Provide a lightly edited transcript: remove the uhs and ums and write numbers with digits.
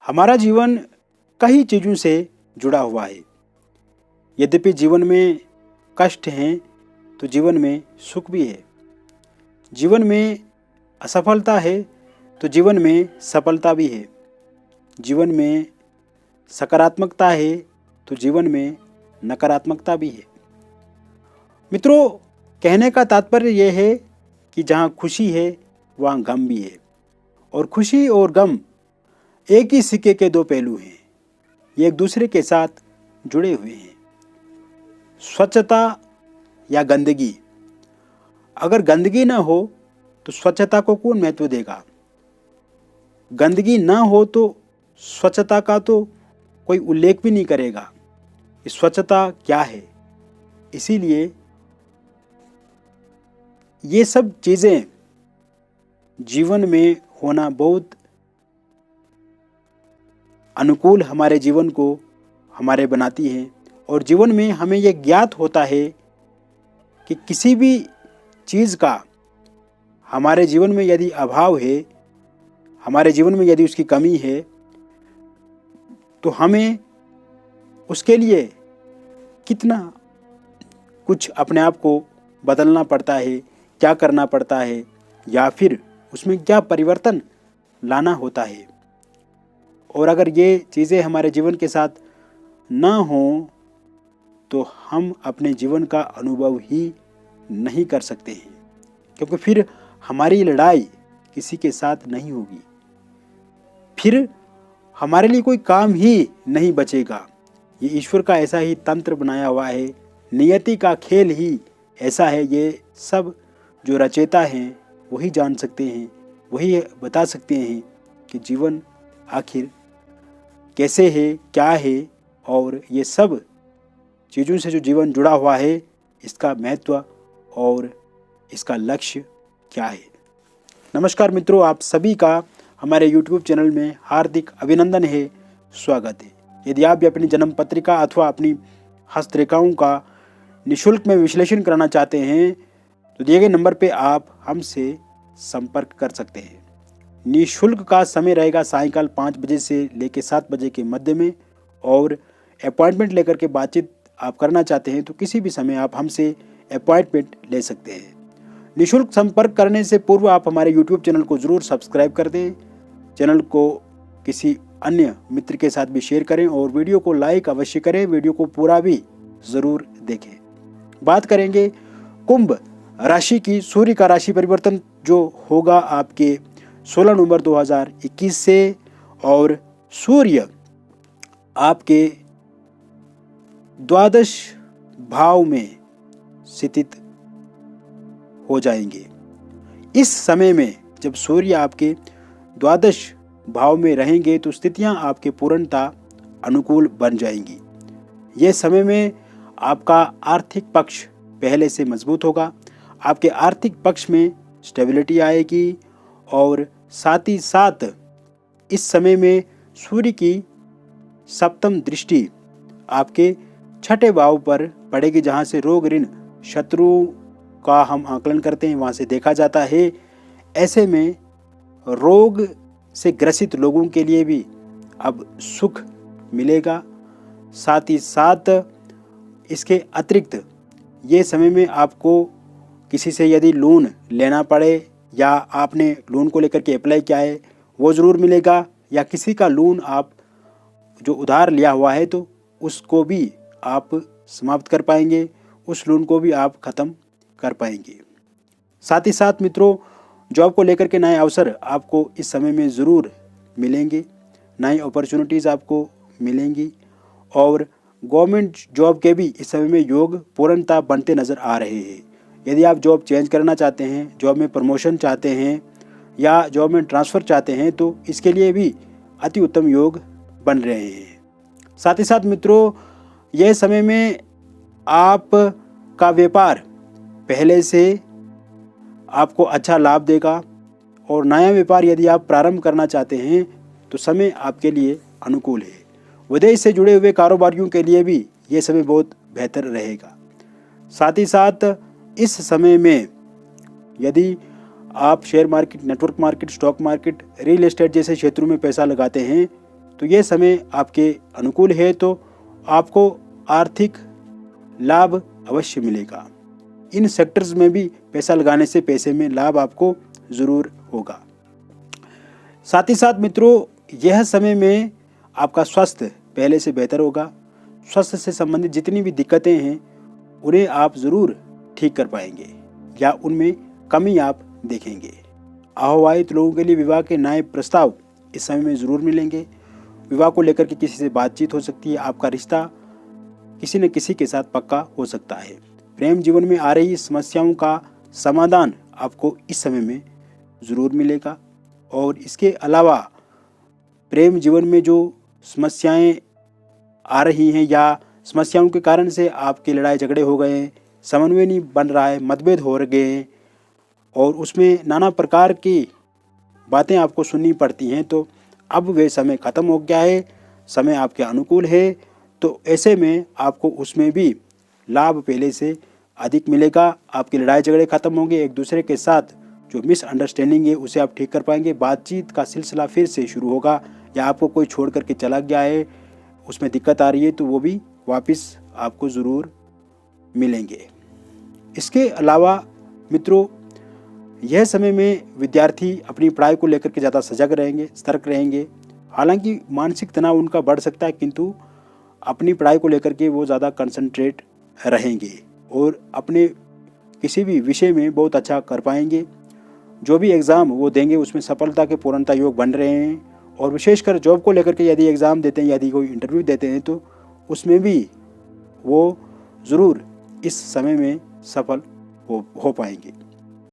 हमारा जीवन कई चीज़ों से जुड़ा हुआ है। यद्यपि जीवन में कष्ट हैं तो जीवन में सुख भी है। जीवन में असफलता है तो जीवन में सफलता भी है। जीवन में सकारात्मकता है तो जीवन में नकारात्मकता भी है। मित्रों, कहने का तात्पर्य यह है कि जहाँ खुशी है वहाँ गम भी है, और खुशी और गम एक ही सिक्के के दो पहलू हैं। ये एक दूसरे के साथ जुड़े हुए हैं। स्वच्छता या गंदगी, अगर गंदगी ना हो तो स्वच्छता को कौन महत्व देगा? गंदगी ना हो तो स्वच्छता का तो कोई उल्लेख भी नहीं करेगा कि स्वच्छता क्या है। इसीलिए ये सब चीज़ें जीवन में होना बहुत अनुकूल हमारे जीवन को हमारे बनाती हैं। और जीवन में हमें यह ज्ञात होता है कि किसी भी चीज़ का हमारे जीवन में यदि अभाव है, हमारे जीवन में यदि उसकी कमी है, तो हमें उसके लिए कितना कुछ अपने आप को बदलना पड़ता है, क्या करना पड़ता है, या फिर उसमें क्या परिवर्तन लाना होता है। और अगर ये चीज़ें हमारे जीवन के साथ ना हों तो हम अपने जीवन का अनुभव ही नहीं कर सकते हैं, क्योंकि फिर हमारी लड़ाई किसी के साथ नहीं होगी, फिर हमारे लिए कोई काम ही नहीं बचेगा। ये ईश्वर का ऐसा ही तंत्र बनाया हुआ है, नियति का खेल ही ऐसा है। ये सब जो रचेता हैं वही जान सकते हैं, वही बता सकते हैं कि जीवन आखिर कैसे है, क्या है, और ये सब चीज़ों से जो जीवन जुड़ा हुआ है इसका महत्व और इसका लक्ष्य क्या है। नमस्कार मित्रों, आप सभी का हमारे YouTube चैनल में हार्दिक अभिनंदन है, स्वागत है। यदि आप भी अपनी जन्म पत्रिका अथवा अपनी हस्तरेखाओं का निःशुल्क में विश्लेषण कराना चाहते हैं तो दिए गए नंबर पे आप हमसे संपर्क कर सकते हैं। निःशुल्क का समय रहेगा सायंकाल 5 बजे से लेकर 7 बजे के मध्य में, और अपॉइंटमेंट लेकर के बातचीत आप करना चाहते हैं तो किसी भी समय आप हमसे अपॉइंटमेंट ले सकते हैं। निःशुल्क संपर्क करने से पूर्व आप हमारे YouTube चैनल को ज़रूर सब्सक्राइब कर दें, चैनल को किसी अन्य मित्र के साथ भी शेयर करें और वीडियो को लाइक अवश्य करें, वीडियो को पूरा भी ज़रूर देखें। बात करेंगे कुंभ राशि की। सूर्य का राशि परिवर्तन जो होगा आपके 16 नवंबर 2021 से, और सूर्य आपके द्वादश भाव में स्थित हो जाएंगे। इस समय में जब सूर्य आपके द्वादश भाव में रहेंगे तो स्थितियां आपके पूर्णतः अनुकूल बन जाएंगी। यह समय में आपका आर्थिक पक्ष पहले से मजबूत होगा, आपके आर्थिक पक्ष में स्टेबिलिटी आएगी, और साथ ही साथ इस समय में सूर्य की सप्तम दृष्टि आपके छठे भाव पर पड़ेगी, जहाँ से रोग ऋण शत्रु का हम आकलन करते हैं, वहाँ से देखा जाता है। ऐसे में रोग से ग्रसित लोगों के लिए भी अब सुख मिलेगा। साथ ही साथ इसके अतिरिक्त ये समय में आपको किसी से यदि लोन लेना पड़े या आपने लोन को लेकर के अप्लाई किया है वो ज़रूर मिलेगा, या किसी का लोन आप जो उधार लिया हुआ है तो उसको भी आप समाप्त कर पाएंगे, उस लोन को भी आप ख़त्म कर पाएंगे। साथ ही साथ मित्रों, जॉब को लेकर के नए अवसर आपको इस समय में ज़रूर मिलेंगे, नई अपॉर्चुनिटीज़ आपको मिलेंगी, और गवर्नमेंट जॉब के भी इस समय में योग पूर्णतः बनते नज़र आ रहे हैं। यदि आप जॉब चेंज करना चाहते हैं, जॉब में प्रमोशन चाहते हैं या जॉब में ट्रांसफ़र चाहते हैं तो इसके लिए भी अति उत्तम योग बन रहे हैं। साथ ही साथ मित्रों, यह समय में आप का व्यापार पहले से आपको अच्छा लाभ देगा, और नया व्यापार यदि आप प्रारंभ करना चाहते हैं तो समय आपके लिए अनुकूल है। विदेश से जुड़े हुए कारोबारियों के लिए भी ये समय बहुत बेहतर रहेगा। साथ ही साथ इस समय में यदि आप share market, network market, stock market, real estate जैसे क्षेत्रों में पैसा लगाते हैं तो ये समय आपके अनुकूल है, तो आपको आर्थिक लाभ अवश्य मिलेगा। इन सेक्टर्स में भी पैसा लगाने से पैसे में लाभ आपको ज़रूर होगा। साथ ही साथ मित्रों, यह समय में आपका स्वास्थ्य पहले से बेहतर होगा। स्वास्थ्य से संबंधित जितनी भी दिक्कतें हैं उन्हें आप ज़रूर ठीक कर पाएंगे या उनमें कमी आप देखेंगे। अविवाहित लोगों के लिए विवाह के नए प्रस्ताव इस समय में ज़रूर मिलेंगे। विवाह को लेकर के किसी से बातचीत हो सकती है। आपका रिश्ता किसी न किसी के साथ पक्का हो सकता है। प्रेम जीवन में आ रही समस्याओं का समाधान आपको इस समय में ज़रूर मिलेगा। और इसके अलावा प्रेम जीवन में जो समस्याएं आ रही हैं या समस्याओं के कारण से आपके लड़ाई झगड़े हो गए हैं, समन्वय नहीं बन रहा है, मतभेद हो गए हैं और उसमें नाना प्रकार की बातें आपको सुननी पड़ती हैं, तो अब वे समय ख़त्म हो गया है, समय आपके अनुकूल है। तो ऐसे में आपको उसमें भी लाभ पहले से अधिक मिलेगा। आपकी लड़ाई झगड़े ख़त्म होंगे, एक दूसरे के साथ जो मिसअंडरस्टैंडिंग है उसे आप ठीक कर पाएंगे। बातचीत का सिलसिला फिर से शुरू होगा, या आपको कोई छोड़ करके चला गया है, उसमें दिक्कत आ रही है, तो वो भी वापस आपको ज़रूर मिलेंगे। इसके अलावा मित्रों, यह समय में विद्यार्थी अपनी पढ़ाई को लेकर के ज़्यादा सजग रहेंगे, सतर्क रहेंगे। हालांकि मानसिक तनाव उनका बढ़ सकता है, किंतु अपनी पढ़ाई को लेकर के वो ज़्यादा कंसंट्रेट रहेंगे और अपने किसी भी विषय में बहुत अच्छा कर पाएंगे। जो भी एग्ज़ाम वो देंगे उसमें सफलता के पूर्णता योग बन रहे हैं। और विशेषकर जॉब को लेकर के यदि एग्ज़ाम देते हैं, यदि कोई इंटरव्यू देते हैं, तो उसमें भी वो ज़रूर इस समय में सफल हो पाएंगे।